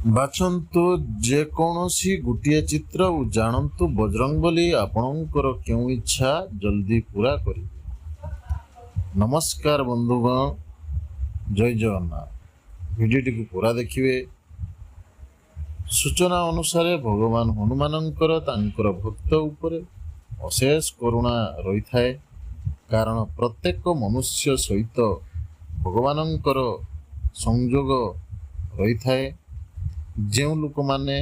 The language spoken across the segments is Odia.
ବାଛନ୍ତୁ ଯେକୌଣସି ଗୋଟିଏ ଚିତ୍ର ଓ ଜାଣନ୍ତୁ ବଜରଙ୍ଗବଲି ଆପଣଙ୍କର କେଉଁ ଇଚ୍ଛା ଜଲ୍ଦି ପୂରା କରିବେ। ନମସ୍କାର ବନ୍ଧୁଗଣ, ଜୟ ଜଗନ୍ନାଥ। ଭିଡ଼ିଓଟିକୁ ପୂରା ଦେଖିବେ। ସୂଚନା ଅନୁସାରେ ଭଗବାନ ହନୁମାନଙ୍କର ତାଙ୍କର ଭକ୍ତ ଉପରେ ଅଶେଷ କରୁଣା ରହିଥାଏ, କାରଣ ପ୍ରତ୍ୟେକ ମନୁଷ୍ୟ ସହିତ ଭଗବାନଙ୍କର ସଂଯୋଗ ରହିଥାଏ। ଯେଉଁ ଲୋକମାନେ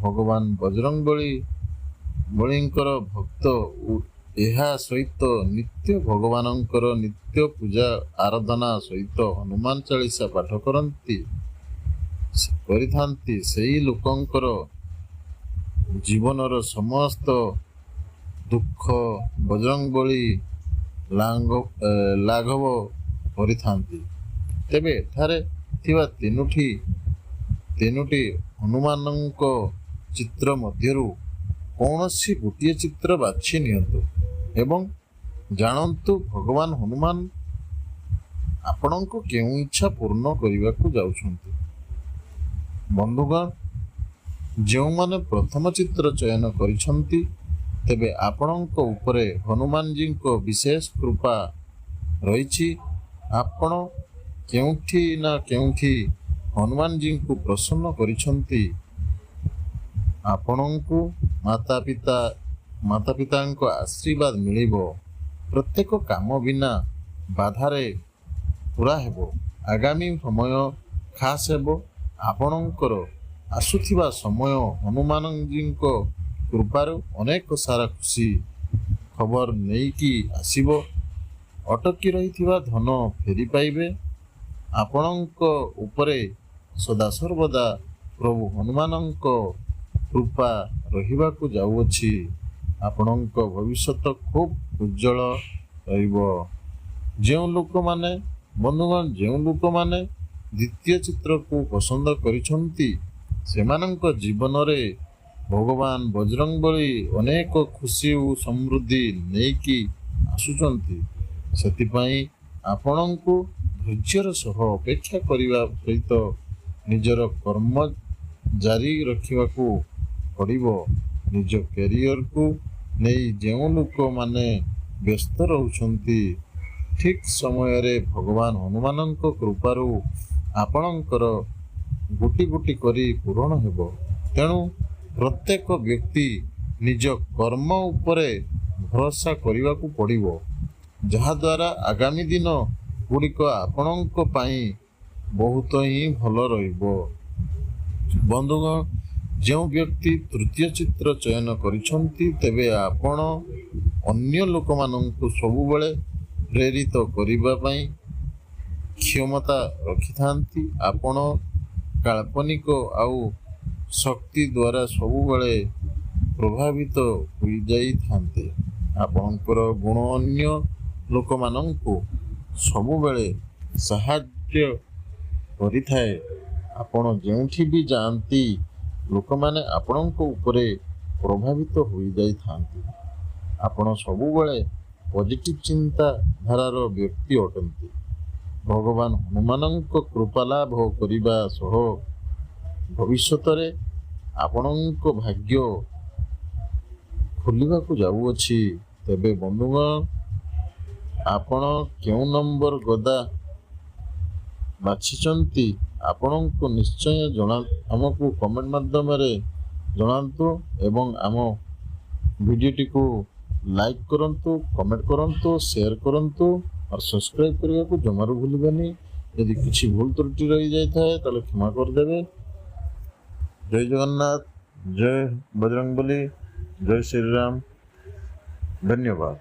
ଭଗବାନ ବଜରଙ୍ଗବଳୀଙ୍କର ଭକ୍ତ ଓ ଏହା ସହିତ ନିତ୍ୟ ଭଗବାନଙ୍କର ନିତ୍ୟ ପୂଜା ଆରାଧନା ସହିତ ହନୁମାନ ଚାଳିଶା ପାଠ କରିଥାନ୍ତି, ସେହି ଲୋକଙ୍କର ଜୀବନର ସମସ୍ତ ଦୁଃଖ ବଜରଙ୍ଗବଳୀ ଲାଘବ କରିଥାନ୍ତି। ତେବେ ଏଠାରେ ଥିବା ତିନୋଟି ହନୁମାନଙ୍କ ଚିତ୍ର ମଧ୍ୟରୁ କୌଣସି ଗୋଟିଏ ଚିତ୍ର ବାଛି ନିଅନ୍ତୁ ଏବଂ ଜାଣନ୍ତୁ ଭଗବାନ ହନୁମାନ ଆପଣଙ୍କ କେଉଁ ଇଚ୍ଛା ପୂର୍ଣ୍ଣ କରିବାକୁ ଯାଉଛନ୍ତି। ବନ୍ଧୁଗଣ, ଯେଉଁମାନେ ପ୍ରଥମ ଚିତ୍ର ଚୟନ କରିଛନ୍ତି, ତେବେ ଆପଣଙ୍କ ଉପରେ ହନୁମାନଜୀଙ୍କ ବିଶେଷ କୃପା ରହିଛି। ଆପଣ କେଉଁଠି ନା କେଉଁଠି ହନୁମାନଜୀଙ୍କୁ ପ୍ରସନ୍ନ କରିଛନ୍ତି। ଆପଣଙ୍କୁ ମାତାପିତାଙ୍କ ଆଶୀର୍ବାଦ ମିଳିବ। ପ୍ରତ୍ୟେକ କାମ ବିନା ବାଧାରେ ପୂରା ହେବ। ଆଗାମୀ ସମୟ ଖାସ୍ ହେବ। ଆପଣଙ୍କର ଆସୁଥିବା ସମୟ ହନୁମାନଜୀଙ୍କ କୃପାରୁ ଅନେକ ସାରା ଖୁସି ଖବର ନେଇକି ଆସିବ। ଅଟକି ରହିଥିବା ଧନ ଫେରି ପାଇବେ। ଆପଣଙ୍କ ଉପରେ ସଦାସର୍ବଦା ପ୍ରଭୁ ହନୁମାନଙ୍କ କୃପା ରହିବାକୁ ଯାଉଅଛି। ଆପଣଙ୍କ ଭବିଷ୍ୟତ ଖୁବ୍ ଉଜ୍ଜଳ ରହିବ। ଯେଉଁ ଲୋକମାନେ ଦ୍ୱିତୀୟ ଚିତ୍ରକୁ ପସନ୍ଦ କରିଛନ୍ତି, ସେମାନଙ୍କ ଜୀବନରେ ଭଗବାନ ବଜରଙ୍ଗବଳୀ ଅନେକ ଖୁସି ଓ ସମୃଦ୍ଧି ନେଇକି ଆସୁଛନ୍ତି। ସେଥିପାଇଁ ଆପଣଙ୍କୁ ଧୈର୍ଯ୍ୟର ସହ ଅପେକ୍ଷା କରିବା ସହିତ ନିଜର କର୍ମ ଜାରି ରଖିବାକୁ ପଡ଼ିବ। ନିଜ କ୍ୟାରିୟରକୁ ନେଇ ଯେଉଁ ଲୋକମାନେ ବ୍ୟସ୍ତ ରହୁଛନ୍ତି, ଠିକ୍ ସମୟରେ ଭଗବାନ ହନୁମାନଙ୍କ କୃପାରୁ ଆପଣଙ୍କର ଗୋଟି ଗୋଟି କରି ପୂରଣ ହେବ। ତେଣୁ ପ୍ରତ୍ୟେକ ବ୍ୟକ୍ତି ନିଜ କର୍ମ ଉପରେ ଭରସା କରିବାକୁ ପଡ଼ିବ, ଯାହାଦ୍ୱାରା ଆଗାମୀ ଦିନ ଗୁଡ଼ିକ ଆପଣଙ୍କ ପାଇଁ ବହୁତ ହିଁ ଭଲ ରହିବ। ବନ୍ଧୁଗଣ, ଯେଉଁ ବ୍ୟକ୍ତି ତୃତୀୟ ଚିତ୍ର ଚୟନ କରିଛନ୍ତି, ତେବେ ଆପଣ ଅନ୍ୟ ଲୋକମାନଙ୍କୁ ସବୁବେଳେ ପ୍ରେରିତ କରିବା ପାଇଁ କ୍ଷମତା ରଖିଥାନ୍ତି। ଆପଣ କାଳ୍ପନିକ ଆଉ ଶକ୍ତି ଦ୍ୱାରା ସବୁବେଳେ ପ୍ରଭାବିତ ହୋଇଯାଇଥାନ୍ତି। ଆପଣଙ୍କର ଗୁଣ ଅନ୍ୟ ଲୋକମାନଙ୍କୁ ସବୁବେଳେ ସାହାଯ୍ୟ କରିଥାଏ। ଆପଣ ଯେଉଁଠି ବି ଯାଆନ୍ତି, ଲୋକମାନେ ଆପଣଙ୍କ ଉପରେ ପ୍ରଭାବିତ ହୋଇଯାଇଥାନ୍ତି। ଆପଣ ସବୁବେଳେ ପଜିଟିଭ୍ ଚିନ୍ତାଧାରାର ବ୍ୟକ୍ତି ଅଟନ୍ତି। ଭଗବାନ ହନୁମାନଙ୍କ କୃପା ଲାଭ କରିବା ସହ ଭବିଷ୍ୟତରେ ଆପଣଙ୍କ ଭାଗ୍ୟ ଖୋଲିବାକୁ ଯାଉଅଛି। ତେବେ ବନ୍ଧୁଗଣ, ଆପଣ କେଉଁ ନମ୍ବର ଗଦା ବାଛିଛନ୍ତି, ଆପଣଙ୍କୁ ନିଶ୍ଚୟ ଆମକୁ କମେଣ୍ଟ ମାଧ୍ୟମରେ ଜଣାନ୍ତୁ ଏବଂ ଆମ ଭିଡ଼ିଓଟିକୁ ଲାଇକ୍ କରନ୍ତୁ, କମେଣ୍ଟ କରନ୍ତୁ, ସେୟାର କରନ୍ତୁ ଆଉ ସବସ୍କ୍ରାଇବ୍ କରିବାକୁ ଜମାରୁ ଭୁଲିବେନି। ଯଦି କିଛି ଭୁଲ ତ୍ରୁଟି ରହିଯାଇଥାଏ ତାହେଲେ କ୍ଷମା କରିଦେବେ। ଜୟ ଜଗନ୍ନାଥ, ଜୟ ବଜରଙ୍ଗବଲି, ଜୟ ଶ୍ରୀରାମ। ଧନ୍ୟବାଦ।